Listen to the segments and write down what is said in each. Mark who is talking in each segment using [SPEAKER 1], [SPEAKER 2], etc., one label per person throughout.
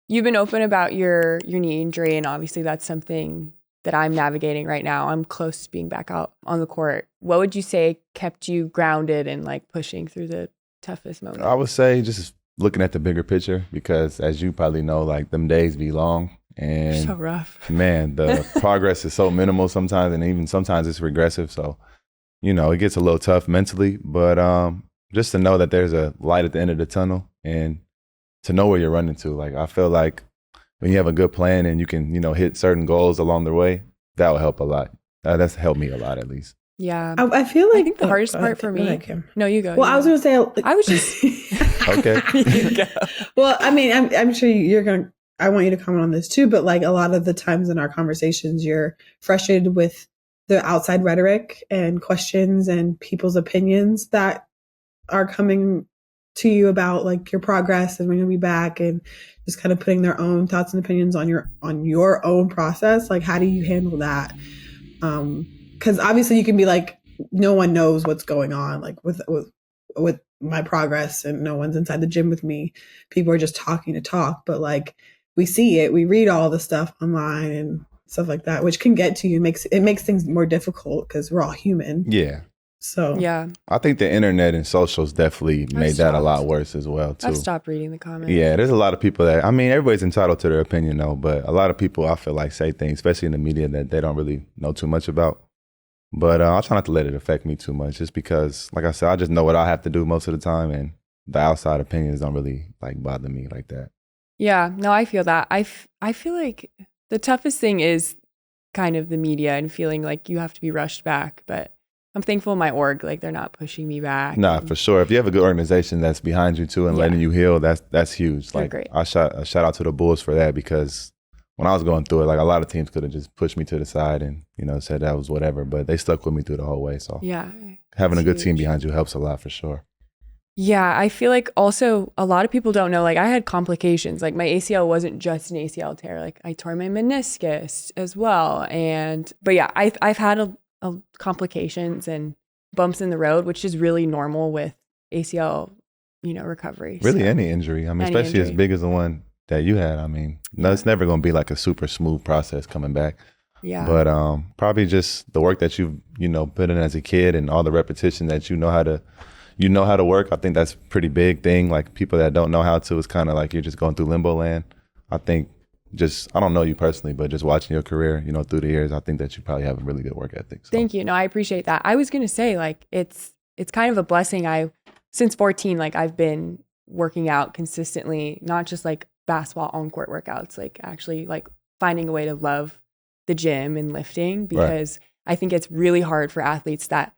[SPEAKER 1] You've been open about your knee injury, and obviously that's something that I'm navigating right now. I'm close to being back out on the court. What would you say kept you grounded and like pushing through the toughest moment?
[SPEAKER 2] I would say just looking at the bigger picture, because as you probably know, like them days be long and
[SPEAKER 1] so rough.
[SPEAKER 2] Man, the progress is so minimal sometimes, and even sometimes it's regressive. So, you know, it gets a little tough mentally, but just to know that there's a light at the end of the tunnel and to know where you're running to. Like, I feel like when you have a good plan and you can, you know, hit certain goals along the way, that will help a lot. That's helped me a lot, at least.
[SPEAKER 1] Yeah.
[SPEAKER 3] I feel like
[SPEAKER 1] I think the hardest part for me. No, you go.
[SPEAKER 3] Well, I was going to say.
[SPEAKER 1] I was just.
[SPEAKER 2] Okay.
[SPEAKER 1] You go.
[SPEAKER 3] Well, I mean, I'm sure you're going to. I want you to comment on this too, but like a lot of the times in our conversations, you're frustrated with the outside rhetoric and questions and people's opinions that are coming to you about like your progress and when you'll be back, and just kind of putting their own thoughts and opinions on your own process. Like, how do you handle that? Because obviously you can be like, no one knows what's going on, like with my progress, and no one's inside the gym with me. People are just talking to talk, but like we see it, we read all the stuff online and stuff like that, which can get to you. It makes things more difficult because we're all human.
[SPEAKER 2] Yeah.
[SPEAKER 3] So
[SPEAKER 1] yeah,
[SPEAKER 2] I think the internet and socials definitely made that a lot worse as well too.
[SPEAKER 1] I've stopped reading the comments.
[SPEAKER 2] Yeah, there's a lot of people that, I mean, everybody's entitled to their opinion though, but a lot of people I feel like say things, especially in the media, that they don't really know too much about. But I'll try not to let it affect me too much, just because, like I said, I just know what I have to do most of the time, and the outside opinions don't really like bother me like that.
[SPEAKER 1] Yeah, no, I feel that. I feel like the toughest thing is kind of the media and feeling like you have to be rushed back, but I'm thankful my org, like they're not pushing me back.
[SPEAKER 2] Nah, for sure. If you have a good organization that's behind you too and letting you heal, that's huge.
[SPEAKER 1] They're
[SPEAKER 2] like
[SPEAKER 1] great.
[SPEAKER 2] I shout out to the Bulls for that, because when I was going through it, like a lot of teams could have just pushed me to the side and, you know, said that was whatever, but they stuck with me through the whole way. So
[SPEAKER 1] yeah,
[SPEAKER 2] having a good team behind you helps a lot for sure.
[SPEAKER 1] Yeah, I feel like also a lot of people don't know, like I had complications. Like my ACL wasn't just an ACL tear. Like I tore my meniscus as well. But yeah, I've had a complications and bumps in the road, which is really normal with ACL, you know, recovery.
[SPEAKER 2] Really, any injury. I mean, especially as big as the one that you had. I mean, no, it's never going to be like a super smooth process coming back.
[SPEAKER 1] Yeah.
[SPEAKER 2] But probably just the work that you've, you know, put in as a kid and all the repetition that you know how to work. I think that's a pretty big thing. Like people that don't know how to, it's kind of like you're just going through limbo land. I think I don't know you personally, but just watching your career, you know, through the years, I think that you probably have a really good work ethic. So.
[SPEAKER 1] Thank you. No, I appreciate that. I was going to say, like, it's kind of a blessing. Since 14, like I've been working out consistently, not just like basketball on court workouts, like actually like finding a way to love the gym and lifting, because I think it's really hard for athletes that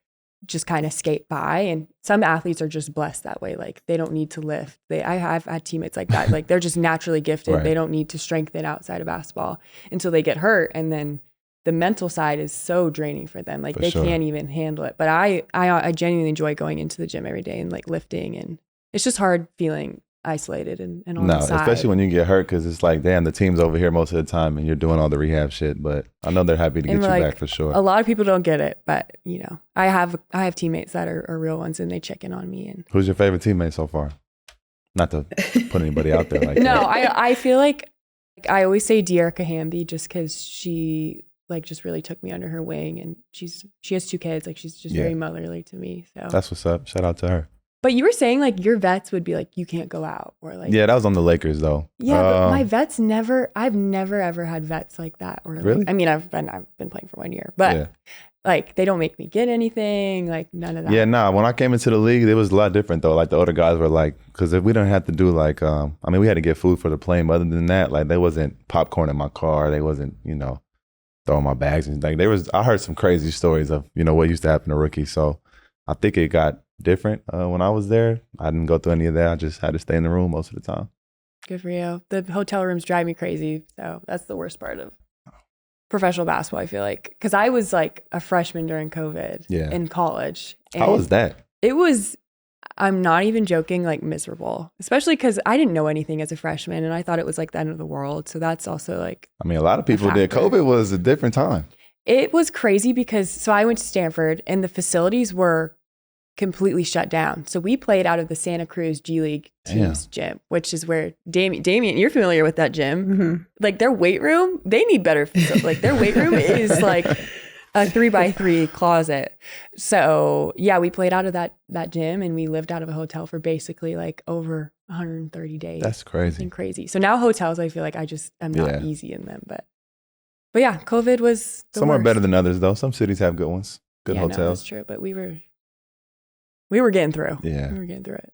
[SPEAKER 1] just kind of skate by, and some athletes are just blessed that way. Like they don't need to lift. I've had teammates like that. Like they're just naturally gifted. Right. They don't need to strengthen outside of basketball until they get hurt. And then the mental side is so draining for them. Like they can't even handle it. But I genuinely enjoy going into the gym every day and like lifting, and it's just hard feeling isolated and on the side.
[SPEAKER 2] Especially when you get hurt, because it's like, damn, the team's over here most of the time and you're doing all the rehab shit. But I know they're happy to get you back for sure.
[SPEAKER 1] A lot of people don't get it, but you know, I have teammates that are real ones, and they check in on me. And
[SPEAKER 2] who's your favorite teammate so far? Not to put anybody out there like
[SPEAKER 1] no,
[SPEAKER 2] that.
[SPEAKER 1] I feel like I always say Dearica Hamby, just because she like just really took me under her wing, and she has 2 kids. Like she's just very motherly to me. So
[SPEAKER 2] that's what's up. Shout out to her.
[SPEAKER 1] But you were saying like your vets would be like, you can't go out, or like.
[SPEAKER 2] Yeah, that was on the Lakers though.
[SPEAKER 1] Yeah, but my vets I've never ever had vets like that. Or like,
[SPEAKER 2] really?
[SPEAKER 1] I mean, I've been playing for 1 year, but like they don't make me get anything, like none of that.
[SPEAKER 2] Yeah, nah, when I came into the league, it was a lot different though. Like the older guys were like, because if we didn't have to do like, I mean, we had to get food for the plane, but other than that, like there wasn't popcorn in my car. They wasn't, you know, throwing my bags and like I heard some crazy stories of, you know, what used to happen to rookies. So I think it got different when I was there. I didn't go through any of that. I just had to stay in the room most of the time.
[SPEAKER 1] Good for you. The hotel rooms drive me crazy. So that's the worst part of professional basketball, I feel like. Because I was like a freshman during COVID in college.
[SPEAKER 2] How was that?
[SPEAKER 1] It was, I'm not even joking, like miserable. Especially because I didn't know anything as a freshman, and I thought it was like the end of the world. So that's also like,
[SPEAKER 2] I mean, a lot of people did. COVID was a different time.
[SPEAKER 1] It was crazy because, so I went to Stanford, and the facilities were completely shut down. So we played out of the Santa Cruz G League team's gym, which is where Damien, you're familiar with that gym.
[SPEAKER 3] Mm-hmm.
[SPEAKER 1] Like their weight room, they need better facilities. Like their weight room is like a 3x3 closet. So yeah, we played out of that gym, and we lived out of a hotel for basically like over 130 days.
[SPEAKER 2] That's crazy.
[SPEAKER 1] Something crazy. So now hotels, I feel like I'm not easy in them, but yeah, COVID was the
[SPEAKER 2] Some are
[SPEAKER 1] worst.
[SPEAKER 2] better than others though. Some cities have good ones, good hotels.
[SPEAKER 1] No, that's true. But we were getting through.
[SPEAKER 2] Yeah.
[SPEAKER 1] We were getting through it.